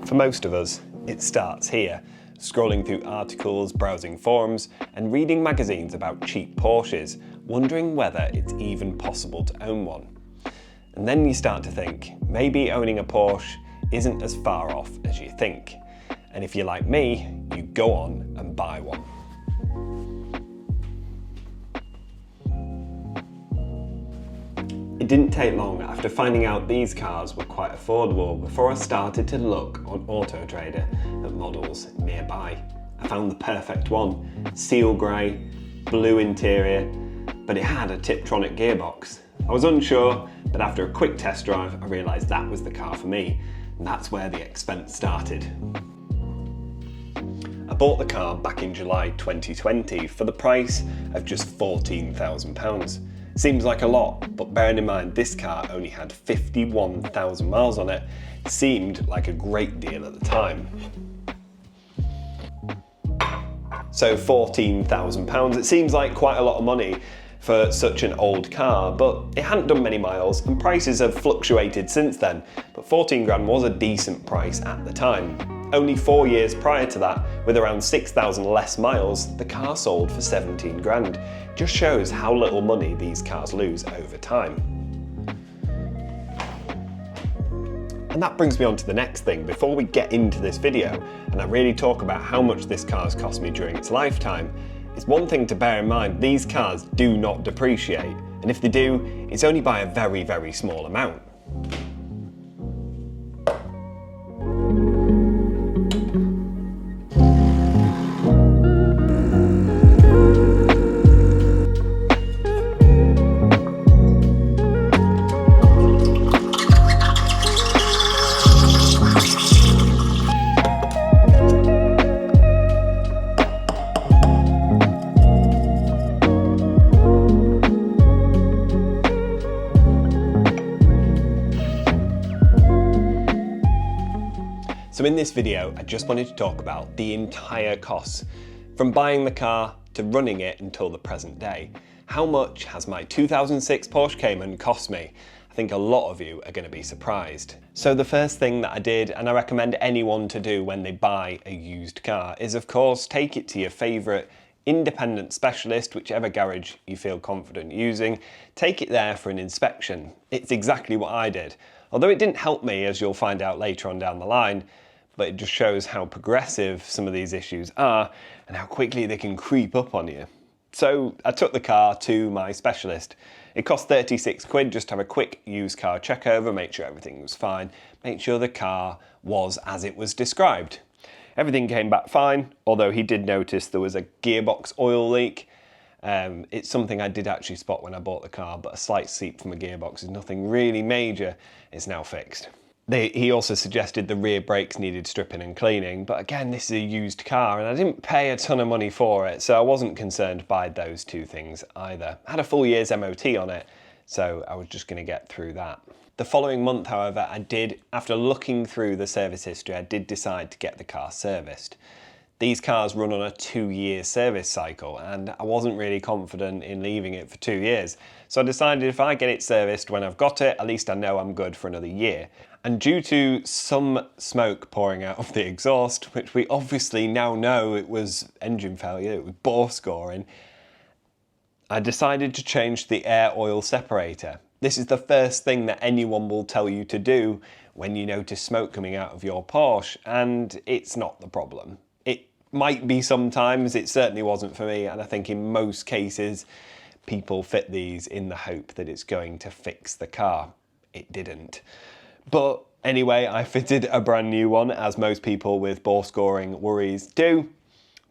For most of us, it starts here, scrolling through articles, browsing forums, and reading magazines about cheap Porsches, wondering whether it's even possible to own one. And then you start to think, maybe owning a Porsche isn't as far off as you think. And if you're like me, you go on and buy one. It didn't take long after finding out these cars were quite affordable before I started to look on Auto Trader at models nearby. I found the perfect one, seal grey, blue interior, but it had a Tiptronic gearbox. I was unsure, but after a quick test drive I realised that was the car for me, and that's where the expense started. I bought the car back in July 2020 for the price of just £14,000. Seems like a lot, but bearing in mind this car only had 51,000 miles on it, seemed like a great deal at the time. So £14,000, it seems like quite a lot of money for such an old car, but it hadn't done many miles and prices have fluctuated since then, but 14 grand was a decent price at the time. Only 4 years prior to that, with around 6,000 less miles, the car sold for 17 grand. Just shows how little money these cars lose over time. And that brings me on to the next thing before we get into this video and I really talk about how much this car has cost me during its lifetime. It's one thing to bear in mind, these cars do not depreciate, and if they do, it's only by a very, very small amount. So in this video, I just wanted to talk about the entire costs, from buying the car to running it until the present day. How much has my 2006 Porsche Cayman cost me? I think a lot of you are going to be surprised. So the first thing that I did, and I recommend anyone to do when they buy a used car, is of course take it to your favourite independent specialist, whichever garage you feel confident using. Take it there for an inspection. It's exactly what I did. Although it didn't help me, as you'll find out later on down the line, but it just shows how progressive some of these issues are and how quickly they can creep up on you. So I took the car to my specialist. It cost 36 quid just to have a quick used car check over, make sure everything was fine, make sure the car was as it was described. Everything came back fine, although he did notice there was a gearbox oil leak. It's something I did actually spot when I bought the car, but a slight seep from a gearbox is nothing really major. It's now fixed. He also suggested the rear brakes needed stripping and cleaning, but again, this is a used car and I didn't pay a ton of money for it, so I wasn't concerned by those two things either. I had a full year's MOT on it, so I was just going to get through that. The following month, however, after looking through the service history, I did decide to get the car serviced. These cars run on a 2-year service cycle and I wasn't really confident in leaving it for 2 years. So I decided if I get it serviced when I've got it, at least I know I'm good for another year. And due to some smoke pouring out of the exhaust, which we obviously now know it was engine failure, it was bore scoring, I decided to change the air oil separator. This is the first thing that anyone will tell you to do when you notice smoke coming out of your Porsche, and it's not the problem. It might be sometimes, it certainly wasn't for me, and I think in most cases people fit these in the hope that it's going to fix the car. It didn't. But anyway, I fitted a brand new one, as most people with bore scoring worries do.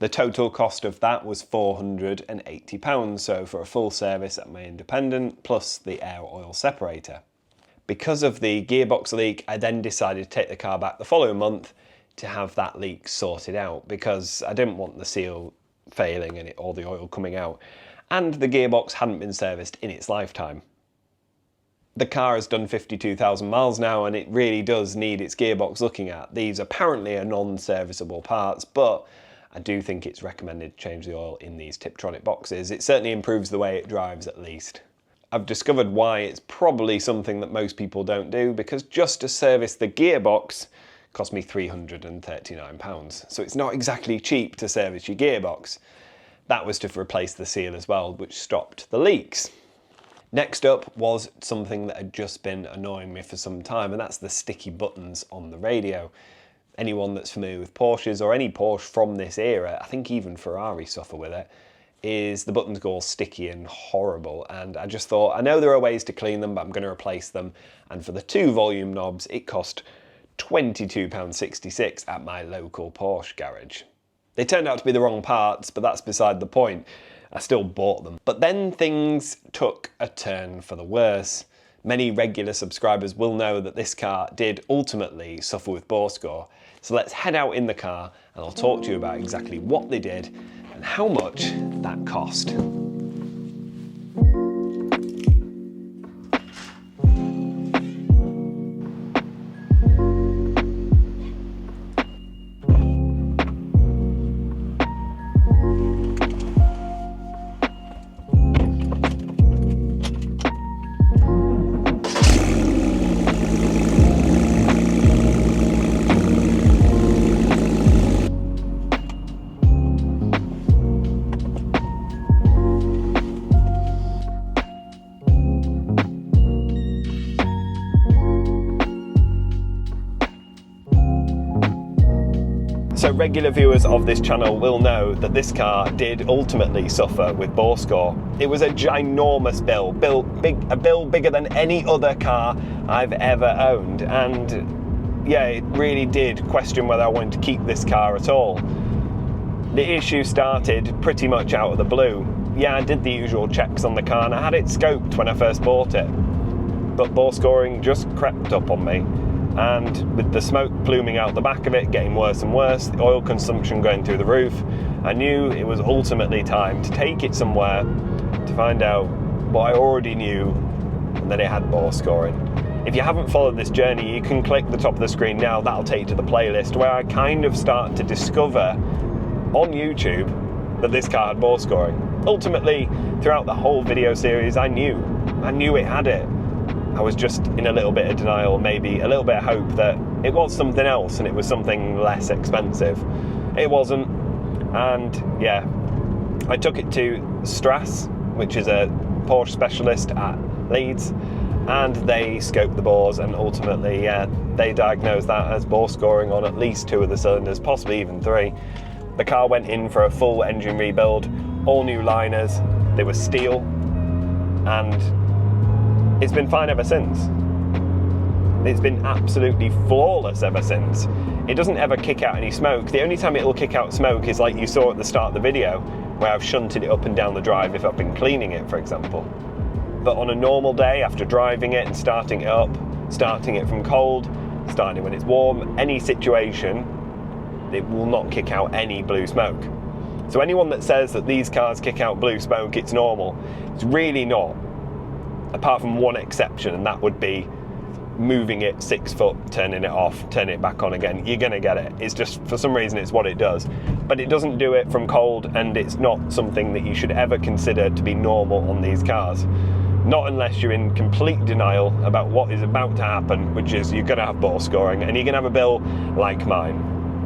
The total cost of that was £480, so for a full service at my independent, plus the air oil separator. Because of the gearbox leak, I then decided to take the car back the following month to have that leak sorted out, because I didn't want the seal failing and all the oil coming out, and the gearbox hadn't been serviced in its lifetime. The car has done 52,000 miles now and it really does need its gearbox looking at. These apparently are non-serviceable parts, but I do think it's recommended to change the oil in these Tiptronic boxes. It certainly improves the way it drives at least. I've discovered why it's probably something that most people don't do, because just to service the gearbox cost me £339. So it's not exactly cheap to service your gearbox. That was to replace the seal as well, which stopped the leaks. Next up was something that had just been annoying me for some time, and that's the sticky buttons on the radio. Anyone that's familiar with Porsches, or any Porsche from this era, I think even Ferrari suffer with it, is the buttons go all sticky and horrible. And I just thought, I know there are ways to clean them, but I'm going to replace them. And for the 2 volume knobs, it cost £22.66 at my local Porsche garage. They turned out to be the wrong parts, but that's beside the point. I still bought them. But then things took a turn for the worse. Many regular subscribers will know that this car did ultimately suffer with bore score. So let's head out in the car and I'll talk to you about exactly what they did and how much that cost. So regular viewers of this channel will know that this car did ultimately suffer with bore score. It was a ginormous bill, a bill bigger than any other car I've ever owned, and yeah, it really did question whether I wanted to keep this car at all. The issue started pretty much out of the blue. Yeah, I did the usual checks on the car and I had it scoped when I first bought it, but bore scoring just crept up on me. And with the smoke pluming out the back of it, getting worse and worse, the oil consumption going through the roof, I knew it was ultimately time to take it somewhere to find out what I already knew, and that it had bore scoring. If you haven't followed this journey, you can click the top of the screen now, that'll take you to the playlist where I kind of start to discover on YouTube that this car had bore scoring. Ultimately, throughout the whole video series, I knew it had it. I was just in a little bit of denial, maybe a little bit of hope that it was something else and it was something less expensive. It wasn't, and yeah, I took it to Strass, which is a Porsche specialist at Leeds, and they scoped the bores and ultimately, they diagnosed that as bore scoring on at least 2 of the cylinders, possibly even 3. The car went in for a full engine rebuild, all new liners, they were steel, and it's been fine ever since. It's been absolutely flawless ever since. It doesn't ever kick out any smoke. The only time it'll kick out smoke is like you saw at the start of the video, where I've shunted it up and down the drive if I've been cleaning it, for example. But on a normal day, after driving it and starting it up, starting it from cold, starting it when it's warm, any situation, it will not kick out any blue smoke. So anyone that says that these cars kick out blue smoke, it's normal, it's really not. Apart from one exception, and that would be moving it 6 foot, turning it off, turning it back on again. You're gonna get it. It's just, for some reason, it's what it does. But it doesn't do it from cold, and it's not something that you should ever consider to be normal on these cars. Not unless you're in complete denial about what is about to happen, which is you're gonna have bore scoring, and you're gonna have a bill like mine.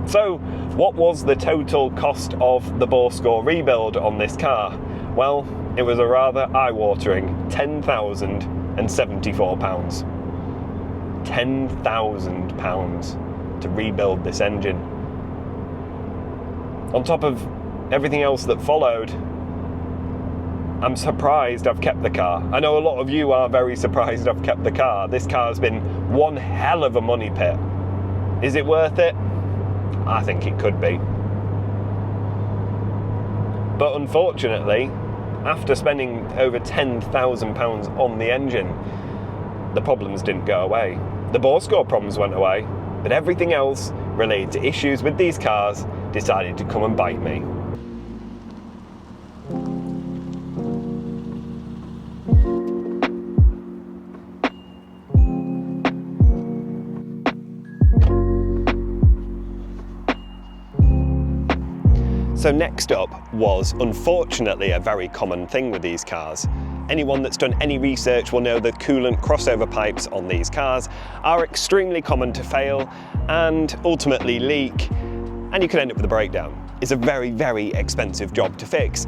So, what was the total cost of the bore score rebuild on this car? Well, it was a rather eye-watering £10,074. £10,000 to rebuild this engine. On top of everything else that followed, I'm surprised I've kept the car. I know a lot of you are very surprised I've kept the car. This car's been one hell of a money pit. Is it worth it? I think it could be. But unfortunately, after spending over £10,000 on the engine, the problems didn't go away. The bore score problems went away, but everything else related to issues with these cars decided to come and bite me. So next up was, unfortunately, a very common thing with these cars, Anyone that's done any research will know the coolant crossover pipes on these cars are extremely common to fail and ultimately leak, and you could end up with a breakdown. It's a very, very expensive job to fix.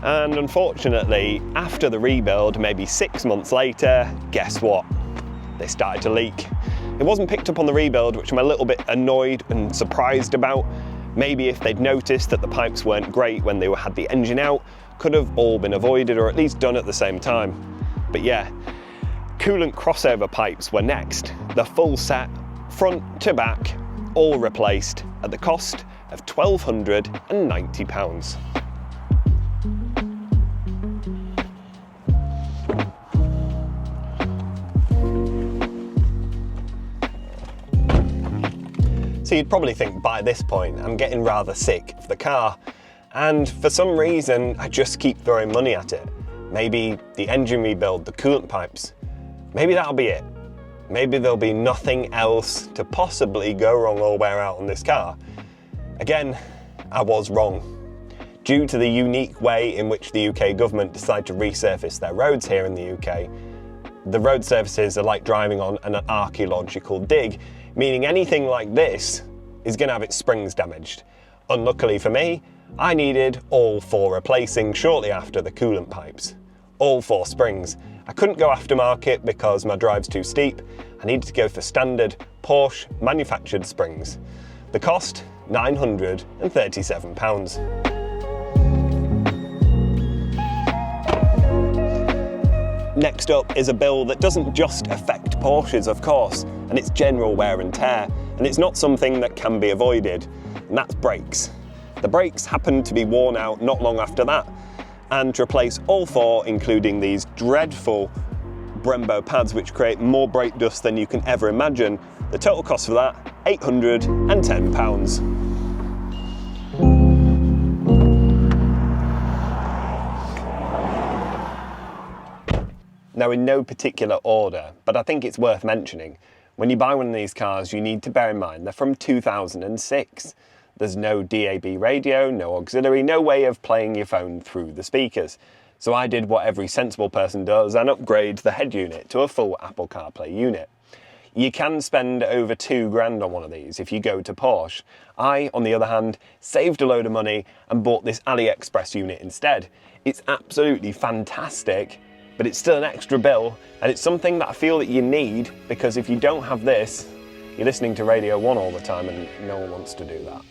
And unfortunately, after the rebuild, maybe 6 months later, guess what? They started to leak. It wasn't picked up on the rebuild, which I'm a little bit annoyed and surprised about. Maybe if they'd noticed that the pipes weren't great when they had the engine out, could have all been avoided or at least done at the same time. But yeah, coolant crossover pipes were next. The full set, front to back, all replaced at the cost of £1,290. So you'd probably think by this point I'm getting rather sick of the car, and for some reason I just keep throwing money at it. Maybe the engine rebuild, the coolant pipes, maybe that'll be it. Maybe there'll be nothing else to possibly go wrong or wear out on this car. Again, I was wrong. Due to the unique way in which the UK government decided to resurface their roads here in the UK, the road surfaces are like driving on an archaeological dig, meaning anything like this is going to have its springs damaged. Unluckily for me, I needed all 4 replacing shortly after the coolant pipes. All 4 springs. I couldn't go aftermarket because my drive's too steep. I needed to go for standard Porsche manufactured springs. The cost, £937. Next up is a bill that doesn't just affect Porsches, of course, and it's general wear and tear, and it's not something that can be avoided, and that's brakes. The brakes happened to be worn out not long after that, and to replace all 4, including these dreadful Brembo pads which create more brake dust than you can ever imagine, the total cost for that, £810. Now, in no particular order, but I think it's worth mentioning, when you buy one of these cars, you need to bear in mind they're from 2006. There's no DAB radio, no auxiliary, no way of playing your phone through the speakers. So I did what every sensible person does and upgrade the head unit to a full Apple CarPlay unit. You can spend over £2,000 on one of these if you go to Porsche. I, on the other hand, saved a load of money and bought this AliExpress unit instead. It's absolutely fantastic, but it's still an extra bill, and it's something that I feel that you need, because if you don't have this, you're listening to Radio 1 all the time and no one wants to do that.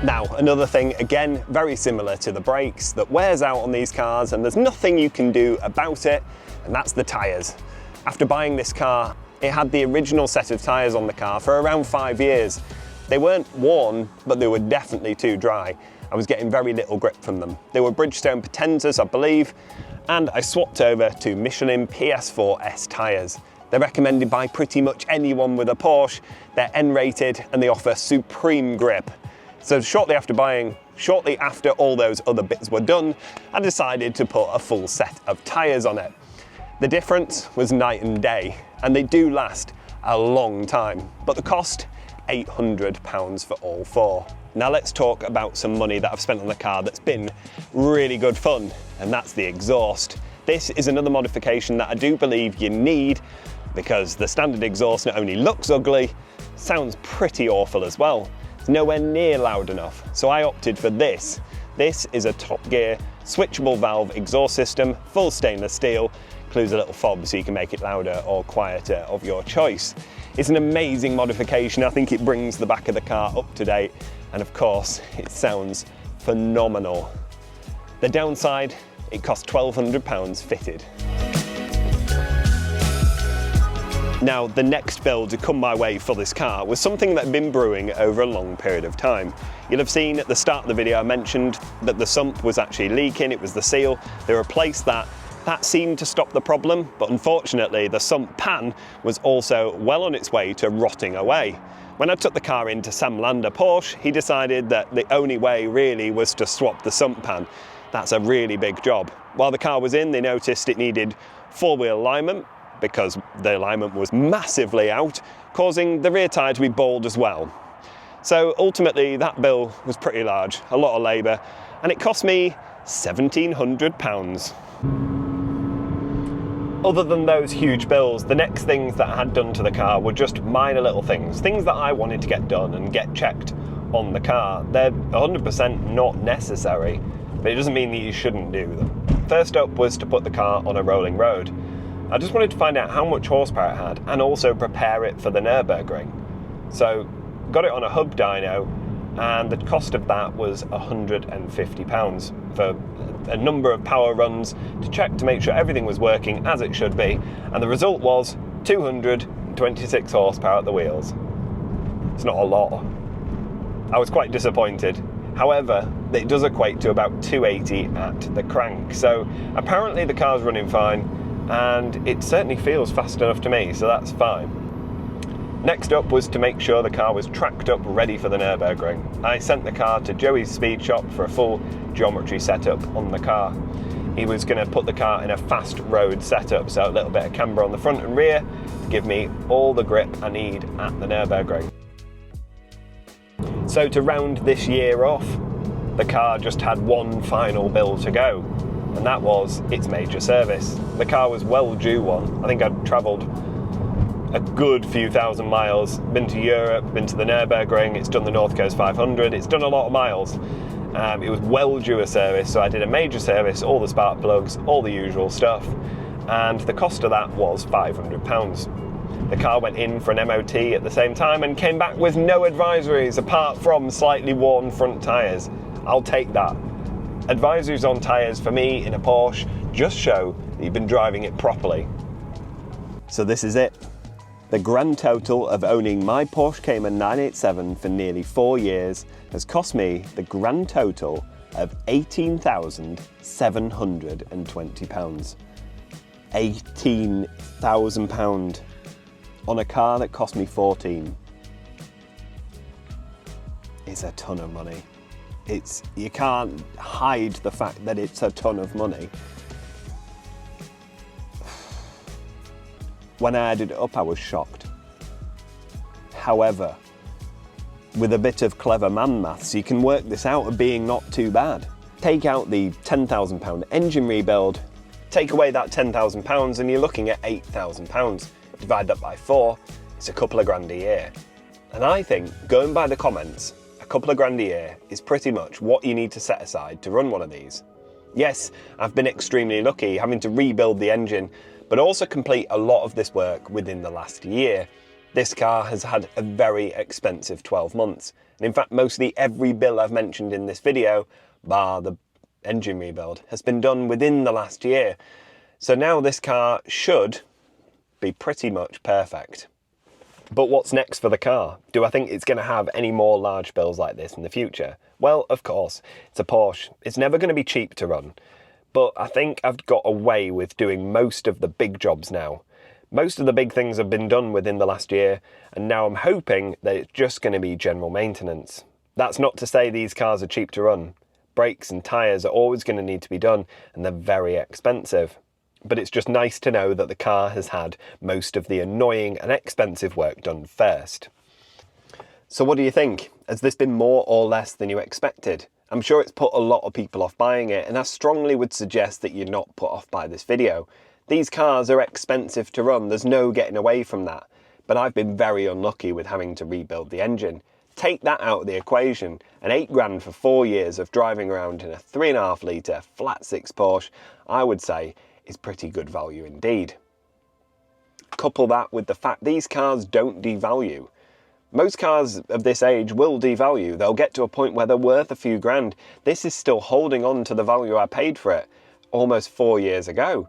Now, another thing, again, very similar to the brakes, that wears out on these cars and there's nothing you can do about it, and that's the tyres. After buying this car, it had the original set of tyres on the car for around 5 years. They weren't worn, but they were definitely too dry. I was getting very little grip from them. They were Bridgestone Potenzas, I believe, and I swapped over to Michelin PS4S tyres. They're recommended by pretty much anyone with a Porsche. They're N-rated and they offer supreme grip. So shortly after all those other bits were done, I decided to put a full set of tyres on it. The difference was night and day, and they do last a long time, but the cost, £800 for all 4. Now let's talk about some money that I've spent on the car that's been really good fun, and that's the exhaust. This is another modification that I do believe you need, because the standard exhaust not only looks ugly, sounds pretty awful as well. It's nowhere near loud enough, so I opted for this. This is a Top Gear switchable valve exhaust system, full stainless steel, includes a little fob so you can make it louder or quieter of your choice. It's an amazing modification. I think it brings the back of the car up to date, and of course it sounds phenomenal. The downside, it cost £1,200 fitted. Now, the next build to come my way for this car was something that had been brewing over a long period of time. You'll have seen at the start of the video I mentioned that the sump was actually leaking, it was the seal. They replaced that. That seemed to stop the problem, but unfortunately the sump pan was also well on its way to rotting away. When I took the car into Sam Lander Porsche, he decided that the only way really was to swap the sump pan. That's a really big job. While the car was in, they noticed it needed four-wheel alignment because the alignment was massively out, causing the rear tyre to be bald as well. So ultimately that bill was pretty large, a lot of labour, and it cost me £1,700. Other than those huge bills, the next things that I had done to the car were just minor little things that I wanted to get done and get checked on the car. They're 100% not necessary, but it doesn't mean that you shouldn't do them. First up was to put the car on a rolling road. I just wanted to find out how much horsepower it had and also prepare it for the Nürburgring. So got it on a hub dyno, and the cost of that was £150 for a number of power runs to check to make sure everything was working as it should be, and the result was 226 horsepower at the wheels. It's not a lot. I was quite disappointed. However, it does equate to about 280 at the crank, so apparently the car's running fine, and it certainly feels fast enough to me, so that's fine. Next up was to make sure the car was tracked up ready for the Nürburgring. I sent the car to Joey's speed shop for a full geometry setup on the car. He was going to put the car in a fast road setup, so a little bit of camber on the front and rear to give me all the grip I need at the Nürburgring. So to round this year off, the car just had one final bill to go, and that was its major service. The car was well due one. I think I'd travelled a good few thousand miles, been to Europe, been to the Nürburgring, it's done the North Coast 500, it's done a lot of miles. It was well due a service, so I did a major service, all the spark plugs, all the usual stuff, and the cost of that was £500. The car went in for an MOT at the same time and came back with no advisories apart from slightly worn front tyres. I'll take that. Advisories on tyres for me in a Porsche just show that you've been driving it properly. So this is it. The grand total of owning my Porsche Cayman 987 for nearly 4 years has cost me the grand total of £18,720. £18,000 on a car that cost me 14. It's a ton of money. You can't hide the fact that it's a ton of money. When I added it up, I was shocked. However, with a bit of clever man maths, you can work this out of being not too bad. Take out the £10,000 engine rebuild, take away that £10,000 and you're looking at £8,000. Divide that by 4, it's a couple of grand a year. And I think, going by the comments, a couple of grand a year is pretty much what you need to set aside to run one of these. Yes, I've been extremely lucky having to rebuild the engine, but also complete a lot of this work within the last year. This car has had a very expensive 12 months. And in fact, mostly every bill I've mentioned in this video, bar the engine rebuild, has been done within the last year. So now this car should be pretty much perfect. But what's next for the car? Do I think it's going to have any more large bills like this in the future? Well, of course, it's a Porsche. It's never going to be cheap to run. But I think I've got away with doing most of the big jobs now. Most of the big things have been done within the last year, and now I'm hoping that it's just going to be general maintenance. That's not to say these cars are cheap to run. Brakes and tyres are always going to need to be done, and they're very expensive. But it's just nice to know that the car has had most of the annoying and expensive work done first. So what do you think? Has this been more or less than you expected? I'm sure it's put a lot of people off buying it, and I strongly would suggest that you're not put off by this video. These cars are expensive to run, there's no getting away from that. But I've been very unlucky with having to rebuild the engine. Take that out of the equation, and 8 grand for 4 years of driving around in a 3.5 litre flat 6 Porsche, I would say is pretty good value indeed. Couple that with the fact these cars don't devalue. Most cars of this age will devalue. They'll get to a point where they're worth a few grand. This is still holding on to the value I paid for it almost 4 years ago,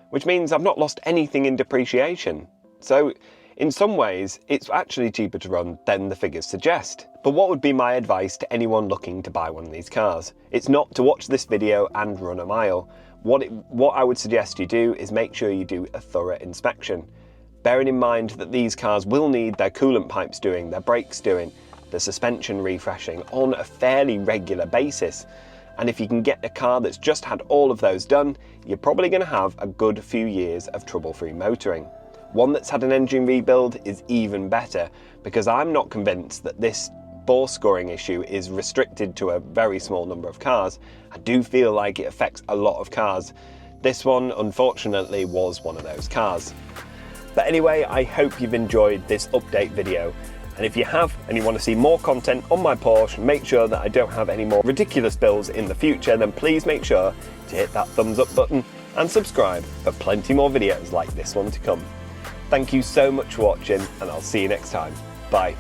which means I've not lost anything in depreciation. So in some ways, it's actually cheaper to run than the figures suggest. But what would be my advice to anyone looking to buy one of these cars? It's not to watch this video and run a mile. What I would suggest you do is make sure you do a thorough inspection. Bearing in mind that these cars will need their coolant pipes doing, their brakes doing, the suspension refreshing on a fairly regular basis. And if you can get a car that's just had all of those done, you're probably going to have a good few years of trouble-free motoring. One that's had an engine rebuild is even better, because I'm not convinced that this bore scoring issue is restricted to a very small number of cars. I do feel like it affects a lot of cars. This one, unfortunately, was one of those cars. But anyway, I hope you've enjoyed this update video. And if you have, and you want to see more content on my Porsche, make sure that I don't have any more ridiculous builds in the future, then please make sure to hit that thumbs up button and subscribe for plenty more videos like this one to come. Thank you so much for watching, and I'll see you next time. Bye.